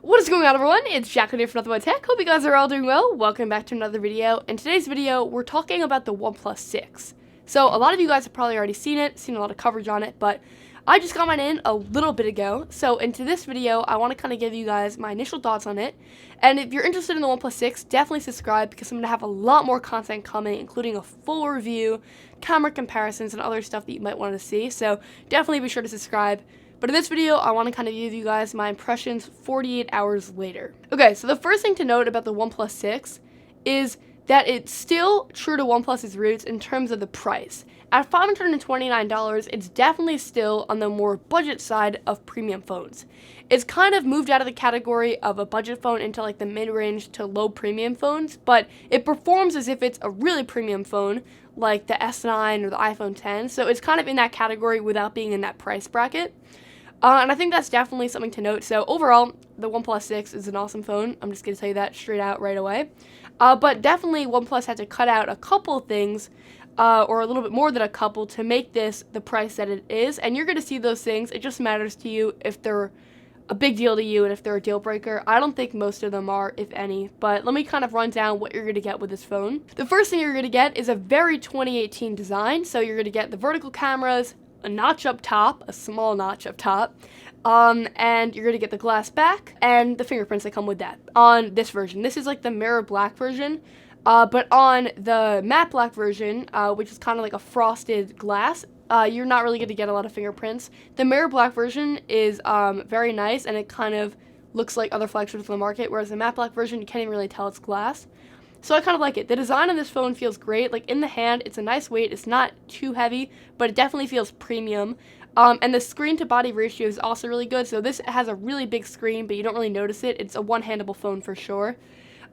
What is going on, everyone? It's Jack here for Nothing But Tech. Hope you guys are all doing well. Welcome back to another video. In today's video, we're talking about the OnePlus 6. So a lot of you guys have probably already seen a lot of coverage on it, but I just got mine in a little bit ago. So into this video, I want to kind of give you guys my initial thoughts on it. And if you're interested in the OnePlus 6, definitely subscribe because I'm going to have a lot more content coming, including a full review, camera comparisons, and other stuff that you might want to see. So definitely be sure to subscribe. But in this video, I want to kind of give you guys my impressions 48 hours later. Okay, so the first thing to note about the OnePlus 6 is that it's still true to OnePlus's roots in terms of the price. At $529, it's definitely still on the more budget side of premium phones. It's kind of moved out of the category of a budget phone into like the mid-range to low premium phones, but it performs as if it's a really premium phone, like the S9 or the iPhone 10, so it's kind of in that category without being in that price bracket. And I think that's definitely something to note. So overall, the OnePlus 6 is an awesome phone. I'm just going to tell you that straight out right away. But definitely OnePlus had to cut out a couple things, or a little bit more than a couple, to make this the price that it is. And you're going to see those things. It just matters to you if they're a big deal to you and if they're a deal breaker. I don't think most of them are, if any. But let me kind of run down what you're going to get with this phone. The first thing you're going to get is a very 2018 design. So you're going to get the vertical cameras, a notch up top, a small notch up top, and you're going to get the glass back and the fingerprints that come with that on this version. This is like the mirror black version, but on the matte black version, which is kind of like a frosted glass, you're not really going to get a lot of fingerprints. The mirror black version is very nice, and it kind of looks like other flagships on the market, whereas the matte black version, you can't even really tell it's glass. So I kind of like it. The design on this phone feels great. Like in the hand, it's a nice weight. It's not too heavy, but it definitely feels premium. And the screen to body ratio is also really good. So this has a really big screen, but you don't really notice it. It's a one-handable phone for sure.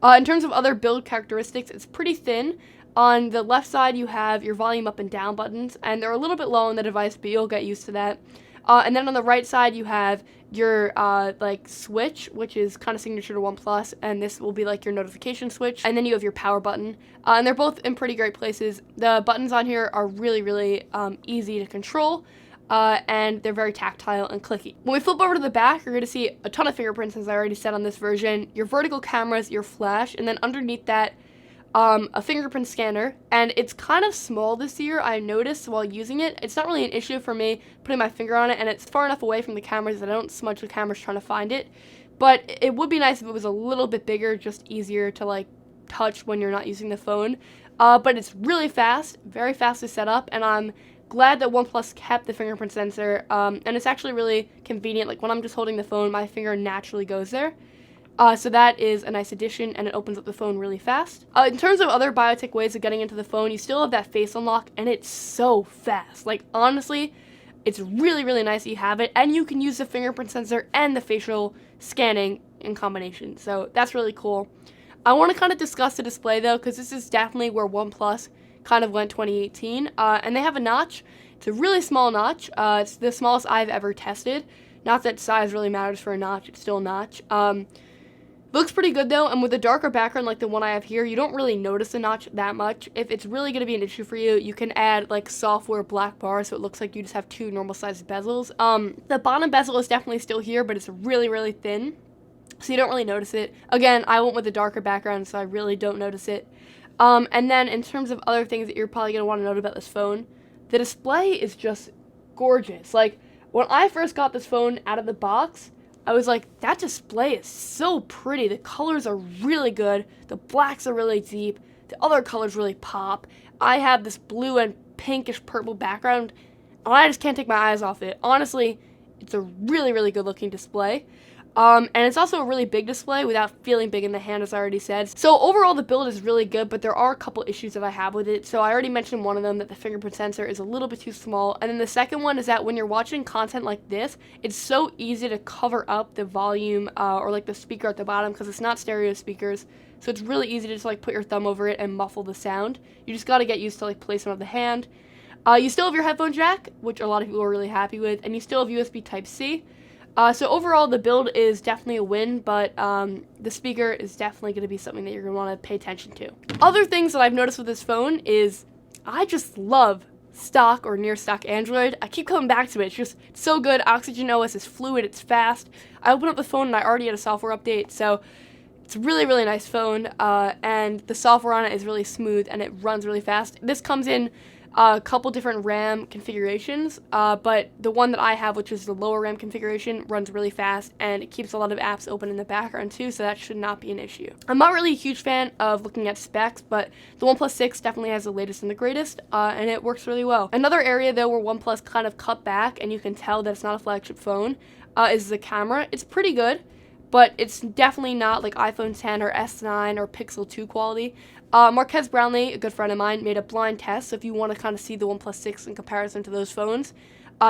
In terms of other build characteristics, it's pretty thin. On the left side, you have your volume up and down buttons, and they're a little bit low on the device, but you'll get used to that. And then on the right side, you have your like switch, which is kind of signature to OnePlus, and this will be like your notification switch. And then you have your power button, and they're both in pretty great places. The buttons on here are really easy to control, and they're very tactile and clicky. When we flip over to the back, you're going to see a ton of fingerprints, as I already said on this version. Your vertical cameras, your flash, and then underneath that, a fingerprint scanner, and it's kind of small this year, I noticed while using it. It's not really an issue for me putting my finger on it, and it's far enough away from the cameras that I don't smudge the cameras trying to find it, but it would be nice if it was a little bit bigger, just easier to like touch when you're not using the phone. But it's really fast, very fast to set up, and I'm glad that OnePlus kept the fingerprint sensor, and it's actually really convenient. Like when I'm just holding the phone, my finger naturally goes there. So that is a nice addition, and it opens up the phone really fast. In terms of other biotech ways of getting into the phone, you still have that face unlock, and it's so fast. Like, honestly, it's really nice that you have it, and you can use the fingerprint sensor and the facial scanning in combination, so that's really cool. I want to kind of discuss the display, though, because this is definitely where OnePlus kind of went 2018, and they have a notch. It's a really small notch. It's the smallest I've ever tested. Not that size really matters for a notch, it's still a notch. Looks pretty good though, and with a darker background like the one I have here, you don't really notice the notch that much. If it's really going to be an issue for you, you can add like software black bars so it looks like you just have two normal sized bezels. The bottom bezel is definitely still here, but it's really thin, so you don't really notice it. Again, I went with a darker background, so I really don't notice it. And then in terms of other things that you're probably going to want to note about this phone, the display is just gorgeous. Like when I first got this phone out of the box, I was like, that display is so pretty. The colors are really good. The blacks are really deep. The other colors really pop. I have this blue and pinkish purple background, and I just can't take my eyes off it. Honestly, it's a really good looking display. And it's also a really big display without feeling big in the hand, as I already said. So overall, the build is really good, but there are a couple issues that I have with it. So I already mentioned one of them, that the fingerprint sensor is a little bit too small. And then the second one is that when you're watching content like this, it's so easy to cover up the volume or like the speaker at the bottom, because it's not stereo speakers. So it's really easy to just like put your thumb over it and muffle the sound. You just got to get used to like placement of the hand. You still have your headphone jack, which a lot of people are really happy with, and you still have USB Type-C. So overall, the build is definitely a win, but the speaker is definitely going to be something that you're going to want to pay attention to. Other things that I've noticed with this phone is I just love stock or near stock Android. I keep coming back to it. It's just so good. Oxygen OS is fluid. It's fast. I opened up the phone and I already had a software update, so it's a really, really nice phone, and the software on it is really smooth and it runs really fast. This comes in a couple different RAM configurations, but the one that I have, which is the lower RAM configuration, runs really fast and it keeps a lot of apps open in the background too, so that should not be an issue. I'm not really a huge fan of looking at specs, but the OnePlus 6 definitely has the latest and the greatest, and it works really well. Another area though where OnePlus kind of cut back, and you can tell that it's not a flagship phone, is the camera. It's pretty good, but it's definitely not like iPhone 10 or S9 or Pixel 2 quality. Marquez Brownlee, a good friend of mine, made a blind test, so if you want to kind of see the OnePlus 6 in comparison to those phones,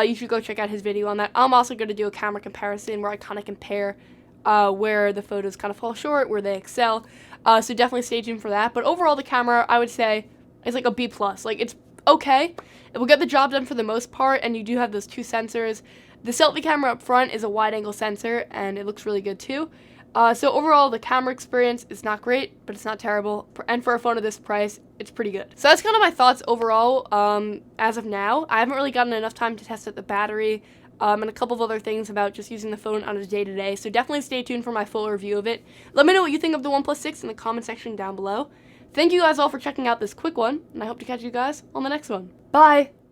you should go check out his video on that. I'm also going to do a camera comparison where I kind of compare where the photos kind of fall short, where they excel, so definitely stay tuned for that. But overall, the camera, I would say, is like a B+. Like, it's okay. It will get the job done for the most part, and you do have those two sensors. The selfie camera up front is a wide-angle sensor, and it looks really good too. So overall, the camera experience is not great, but it's not terrible. And for a phone of this price, it's pretty good. So that's kind of my thoughts overall as of now. I haven't really gotten enough time to test out the battery and a couple of other things about just using the phone on a day-to-day. So definitely stay tuned for my full review of it. Let me know what you think of the OnePlus 6 in the comment section down below. Thank you guys all for checking out this quick one, and I hope to catch you guys on the next one. Bye!